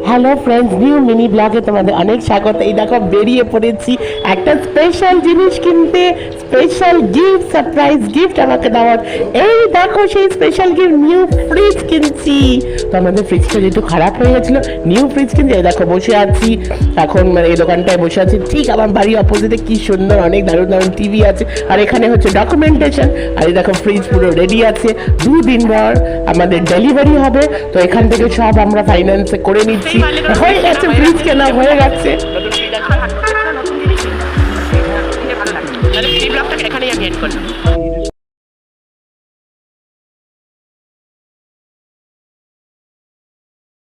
Hello friends, new mini ব্লগে তোমাদের অনেক স্বাগত। এই দেখো বেরিয়ে পড়েছি একটা স্পেশাল জিনিস কিনতে, স্পেশাল গিফট, সারপ্রাইজ গিফট আমাকে দেওয়ার। এই দেখো সেই স্পেশাল গিফট, নিউ ফ্রিজ কিনছি। তো আমাদের ফ্রিজটা যেহেতু খারাপ হয়ে গেছিলো, নিউ ফ্রিজ কিনছি। এই দেখো বসে আছি এখন, মানে এই দোকানটায় বসে আছি, ঠিক আমার বাড়ির অপোজিটে। কি সুন্দর অনেক দারুণ দারুণ টিভি আছে, আর এখানে হচ্ছে ডকুমেন্টেশন। আর এই দেখো ফ্রিজ পুরো রেডি আছে, 2 দিন পর আমাদের ডেলিভারি হবে। তো এখান থেকে সব আমরা ফাইন্যান্সে করে নিচ্ছি, হয়ে গেছে, ফ্রিজ কেনা হয়ে গেছে।